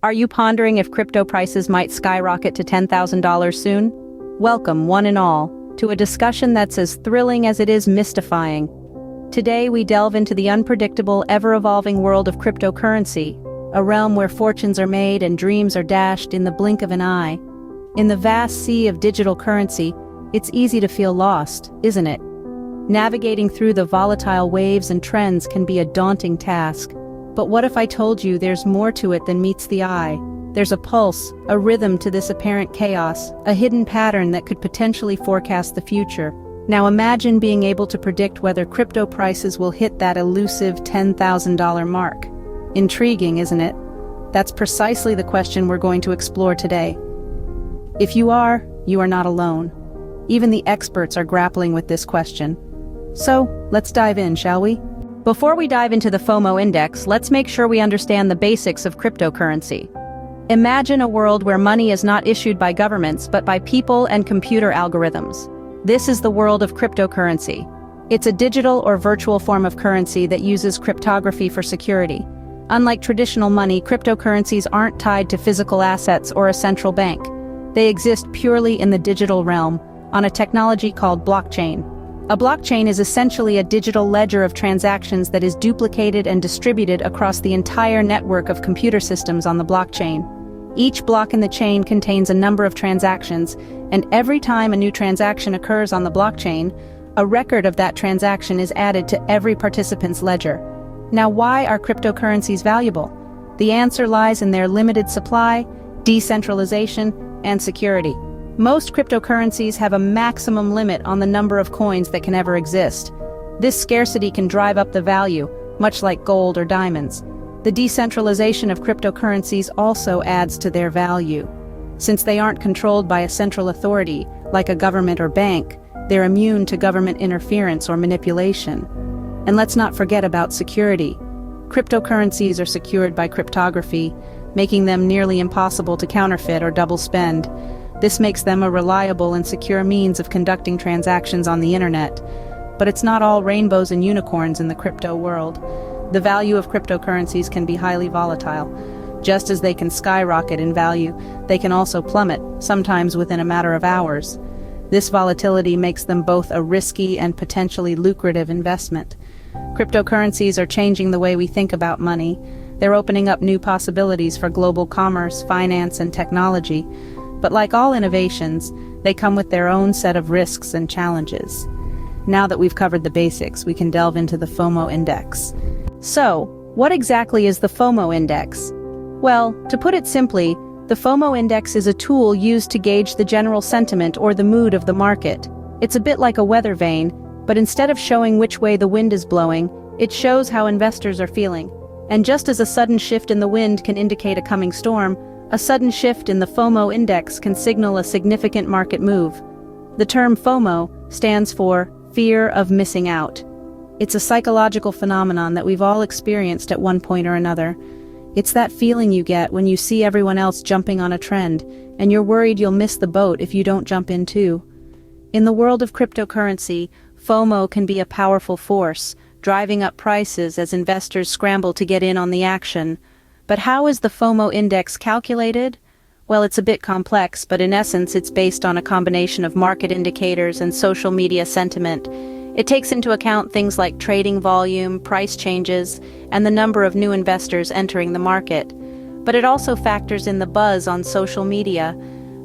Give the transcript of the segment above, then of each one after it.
Are you pondering if crypto prices might skyrocket to $10,000 soon? Welcome, one and all, to a discussion that's as thrilling as it is mystifying. Today we delve into the unpredictable, ever-evolving world of cryptocurrency, a realm where fortunes are made and dreams are dashed in the blink of an eye. In the vast sea of digital currency, it's easy to feel lost, isn't it? Navigating through the volatile waves and trends can be a daunting task. But what if I told you there's more to it than meets the eye? There's a pulse, a rhythm to this apparent chaos, a hidden pattern that could potentially forecast the future. Now imagine being able to predict whether crypto prices will hit that elusive $10,000 mark. Intriguing, isn't it? That's precisely the question we're going to explore today. If you are not alone. Even the experts are grappling with this question. So, let's dive in, shall we? Before we dive into the FOMO Index, let's make sure we understand the basics of cryptocurrency. Imagine a world where money is not issued by governments but by people and computer algorithms. This is the world of cryptocurrency. It's a digital or virtual form of currency that uses cryptography for security. Unlike traditional money, cryptocurrencies aren't tied to physical assets or a central bank. They exist purely in the digital realm, on a technology called blockchain. A blockchain is essentially a digital ledger of transactions that is duplicated and distributed across the entire network of computer systems on the blockchain. Each block in the chain contains a number of transactions, and every time a new transaction occurs on the blockchain, a record of that transaction is added to every participant's ledger. Now, why are cryptocurrencies valuable? The answer lies in their limited supply, decentralization, and security. Most cryptocurrencies have a maximum limit on the number of coins that can ever exist. This scarcity can drive up the value, much like gold or diamonds. The decentralization of cryptocurrencies also adds to their value. Since they aren't controlled by a central authority, like a government or bank, they're immune to government interference or manipulation. And let's not forget about security. Cryptocurrencies are secured by cryptography, making them nearly impossible to counterfeit or double spend. This makes them a reliable and secure means of conducting transactions on the internet. But it's not all rainbows and unicorns in the crypto world. The value of cryptocurrencies can be highly volatile. Just as they can skyrocket in value, they can also plummet, sometimes within a matter of hours. This volatility makes them both a risky and potentially lucrative investment. Cryptocurrencies are changing the way we think about money. They're opening up new possibilities for global commerce, finance, and technology. But like all innovations, they come with their own set of risks and challenges. Now that we've covered the basics, we can delve into the FOMO Index. So, what exactly is the FOMO Index? Well, to put it simply, the FOMO Index is a tool used to gauge the general sentiment or the mood of the market. It's a bit like a weather vane, but instead of showing which way the wind is blowing, it shows how investors are feeling. And just as a sudden shift in the wind can indicate a coming storm, a sudden shift in the FOMO Index can signal a significant market move. The term FOMO stands for fear of missing out. It's a psychological phenomenon that we've all experienced at one point or another. It's that feeling you get when you see everyone else jumping on a trend, and you're worried you'll miss the boat if you don't jump in too. In the world of cryptocurrency, FOMO can be a powerful force, driving up prices as investors scramble to get in on the action. But how is the FOMO Index calculated? Well, it's a bit complex, but in essence it's based on a combination of market indicators and social media sentiment. It takes into account things like trading volume, price changes, and the number of new investors entering the market. But it also factors in the buzz on social media,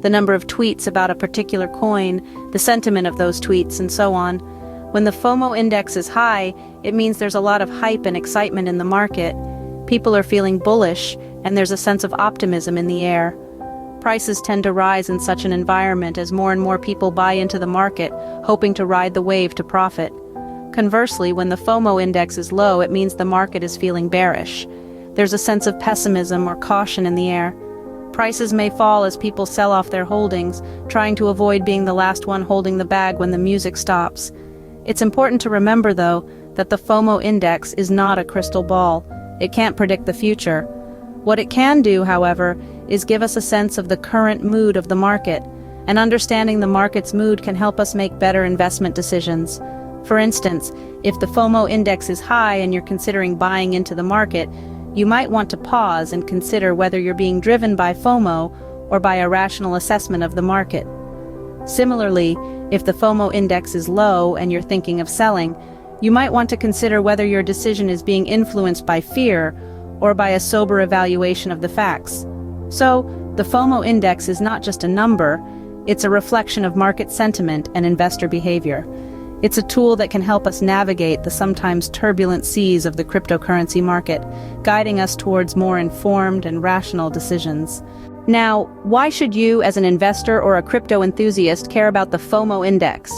the number of tweets about a particular coin, the sentiment of those tweets, and so on. When the FOMO Index is high, it means there's a lot of hype and excitement in the market. People are feeling bullish, and there's a sense of optimism in the air. Prices tend to rise in such an environment as more and more people buy into the market, hoping to ride the wave to profit. Conversely, when the FOMO Index is low, it means the market is feeling bearish. There's a sense of pessimism or caution in the air. Prices may fall as people sell off their holdings, trying to avoid being the last one holding the bag when the music stops. It's important to remember, though, that the FOMO Index is not a crystal ball. It can't predict the future. What it can do, however, is give us a sense of the current mood of the market, and understanding the market's mood can help us make better investment decisions. For instance, if the FOMO index is high and you're considering buying into the market, you might want to pause and consider whether you're being driven by FOMO or by a rational assessment of the market. Similarly, if the FOMO index is low and you're thinking of selling, you might want to consider whether your decision is being influenced by fear or by a sober evaluation of the facts. So, the FOMO index is not just a number, it's a reflection of market sentiment and investor behavior. It's a tool that can help us navigate the sometimes turbulent seas of the cryptocurrency market, guiding us towards more informed and rational decisions. Now, why should you, as an investor or a crypto enthusiast, care about the FOMO index?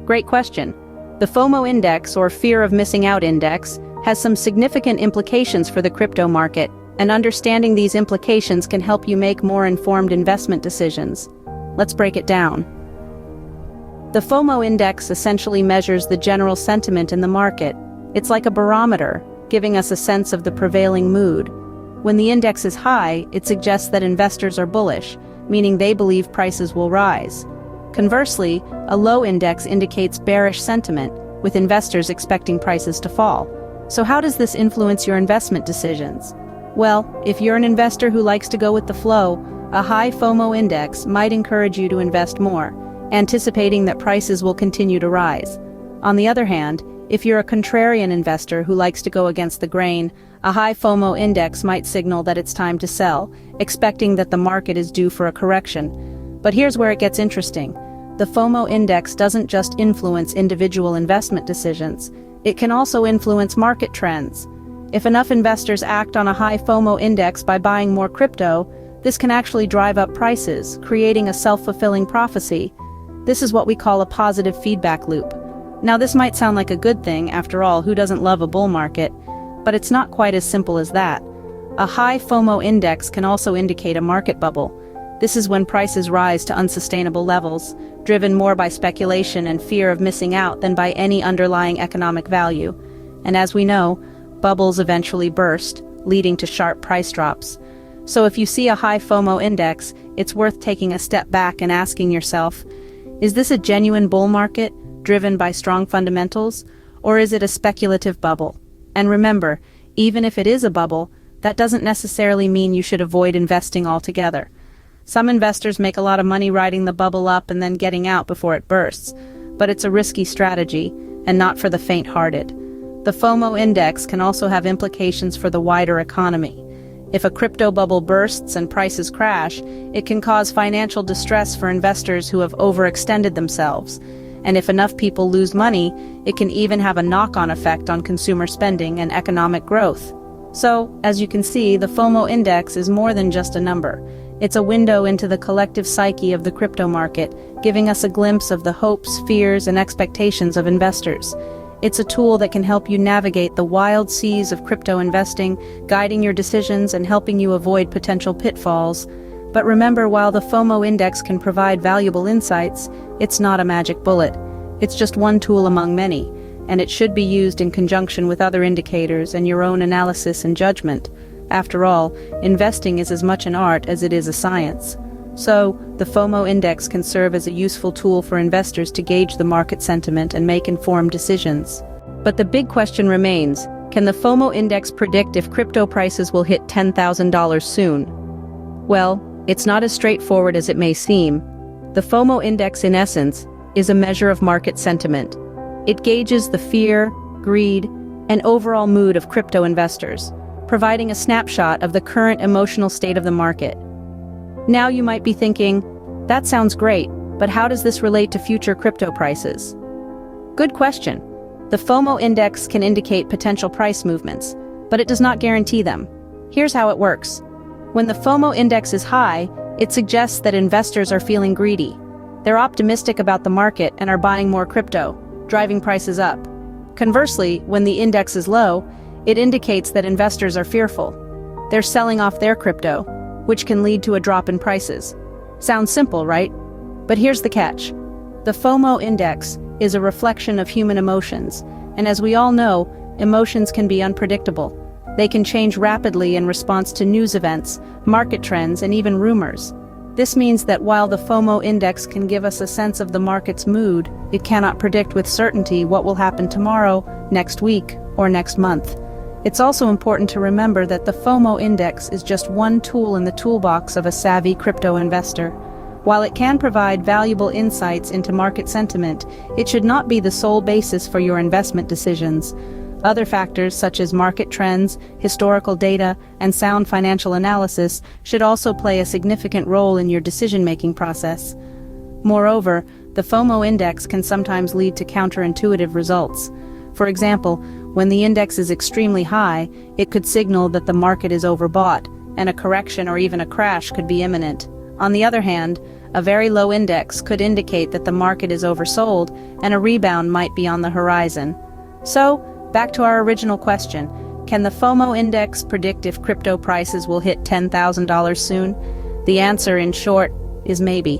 Great question. The FOMO index, or fear of missing out index, has some significant implications for the crypto market, and understanding these implications can help you make more informed investment decisions. Let's break it down. The FOMO index essentially measures the general sentiment in the market. It's like a barometer, giving us a sense of the prevailing mood. When the index is high, it suggests that investors are bullish, meaning they believe prices will rise. Conversely, a low index indicates bearish sentiment, with investors expecting prices to fall. So how does this influence your investment decisions? Well, if you're an investor who likes to go with the flow, a high FOMO index might encourage you to invest more, anticipating that prices will continue to rise. On the other hand, if you're a contrarian investor who likes to go against the grain, a high FOMO index might signal that it's time to sell, expecting that the market is due for a correction. But here's where it gets interesting. The FOMO index doesn't just influence individual investment decisions, it can also influence market trends. If enough investors act on a high FOMO index by buying more crypto, this can actually drive up prices, creating a self-fulfilling prophecy. This is what we call a positive feedback loop. Now, this might sound like a good thing, after all, who doesn't love a bull market? But it's not quite as simple as that. A high FOMO index can also indicate a market bubble. This is when prices rise to unsustainable levels, driven more by speculation and fear of missing out than by any underlying economic value. And as we know, bubbles eventually burst, leading to sharp price drops. So if you see a high FOMO index, it's worth taking a step back and asking yourself, is this a genuine bull market, driven by strong fundamentals, or is it a speculative bubble? And remember, even if it is a bubble, that doesn't necessarily mean you should avoid investing altogether. Some investors make a lot of money riding the bubble up and then getting out before it bursts, but it's a risky strategy, and not for the faint-hearted. The FOMO index can also have implications for the wider economy. If a crypto bubble bursts and prices crash, it can cause financial distress for investors who have overextended themselves. And if enough people lose money, it can even have a knock-on effect on consumer spending and economic growth. So, as you can see, the FOMO index is more than just a number. It's a window into the collective psyche of the crypto market, giving us a glimpse of the hopes, fears, and expectations of investors. It's a tool that can help you navigate the wild seas of crypto investing, guiding your decisions and helping you avoid potential pitfalls. But remember, while the FOMO index can provide valuable insights, it's not a magic bullet. It's just one tool among many, and it should be used in conjunction with other indicators and your own analysis and judgment. After all, investing is as much an art as it is a science. So, the FOMO index can serve as a useful tool for investors to gauge the market sentiment and make informed decisions. But the big question remains, can the FOMO index predict if crypto prices will hit $10,000 soon? Well, it's not as straightforward as it may seem. The FOMO index, in essence, is a measure of market sentiment. It gauges the fear, greed, and overall mood of crypto investors, providing a snapshot of the current emotional state of the market. Now you might be thinking, that sounds great, but how does this relate to future crypto prices? Good question. The FOMO index can indicate potential price movements, but it does not guarantee them. Here's how it works. When the FOMO index is high, it suggests that investors are feeling greedy. They're optimistic about the market and are buying more crypto, driving prices up. Conversely, when the index is low, it indicates that investors are fearful. They're selling off their crypto, which can lead to a drop in prices. Sounds simple, right? But here's the catch. The FOMO index is a reflection of human emotions, and as we all know, emotions can be unpredictable. They can change rapidly in response to news events, market trends, and even rumors. This means that while the FOMO index can give us a sense of the market's mood, it cannot predict with certainty what will happen tomorrow, next week, or next month. It's also important to remember that the FOMO Index is just one tool in the toolbox of a savvy crypto investor. While it can provide valuable insights into market sentiment, it should not be the sole basis for your investment decisions. Other factors such as market trends, historical data, and sound financial analysis should also play a significant role in your decision-making process. Moreover, the FOMO index can sometimes lead to counterintuitive results. For example, when the index is extremely high, it could signal that the market is overbought, and a correction or even a crash could be imminent. On the other hand, a very low index could indicate that the market is oversold and a rebound might be on the horizon. So, back to our original question, can the FOMO index predict if crypto prices will hit $10,000 soon? The answer, in short, is maybe.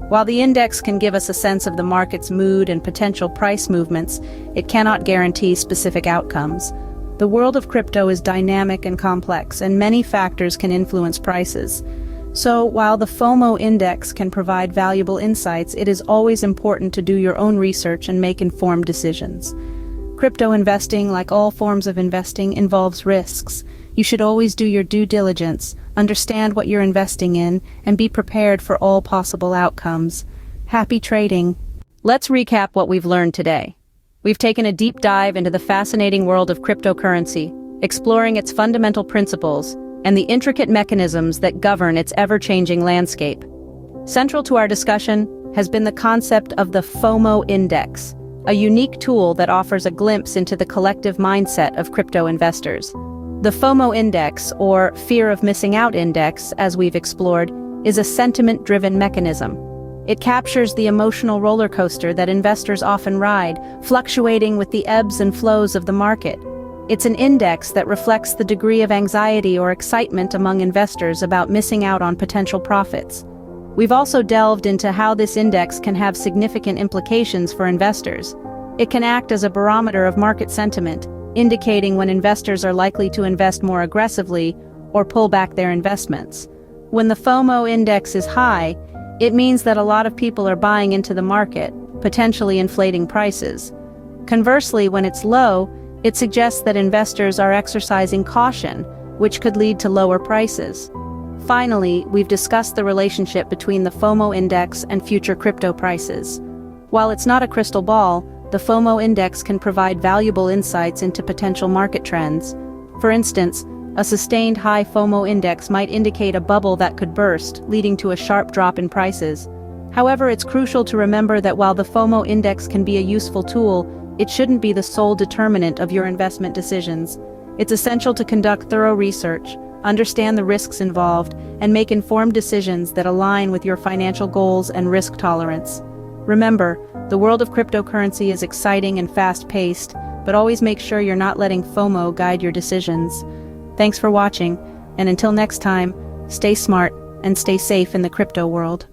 While the index can give us a sense of the market's mood and potential price movements, it cannot guarantee specific outcomes. The world of crypto is dynamic and complex, and many factors can influence prices. So, while the FOMO index can provide valuable insights, it is always important to do your own research and make informed decisions. Crypto investing, like all forms of investing, involves risks. You should always do your due diligence, understand what you're investing in, and be prepared for all possible outcomes. Happy trading! Let's recap what we've learned today. We've taken a deep dive into the fascinating world of cryptocurrency, exploring its fundamental principles and the intricate mechanisms that govern its ever-changing landscape. Central to our discussion has been the concept of the FOMO Index, a unique tool that offers a glimpse into the collective mindset of crypto investors. The FOMO Index, or Fear of Missing Out Index, as we've explored, is a sentiment-driven mechanism. It captures the emotional roller coaster that investors often ride, fluctuating with the ebbs and flows of the market. It's an index that reflects the degree of anxiety or excitement among investors about missing out on potential profits. We've also delved into how this index can have significant implications for investors. It can act as a barometer of market sentiment, indicating when investors are likely to invest more aggressively or pull back their investments. When the FOMO index is high, it means that a lot of people are buying into the market, potentially inflating prices. Conversely, when it's low, it suggests that investors are exercising caution, which could lead to lower prices. Finally, we've discussed the relationship between the FOMO index and future crypto prices. While it's not a crystal ball, the FOMO index can provide valuable insights into potential market trends. For instance, a sustained high FOMO index might indicate a bubble that could burst, leading to a sharp drop in prices. However, it's crucial to remember that while the FOMO index can be a useful tool, it shouldn't be the sole determinant of your investment decisions. It's essential to conduct thorough research, understand the risks involved, and make informed decisions that align with your financial goals and risk tolerance. Remember, the world of cryptocurrency is exciting and fast-paced, but always make sure you're not letting FOMO guide your decisions. Thanks for watching, and until next time, stay smart and stay safe in the crypto world.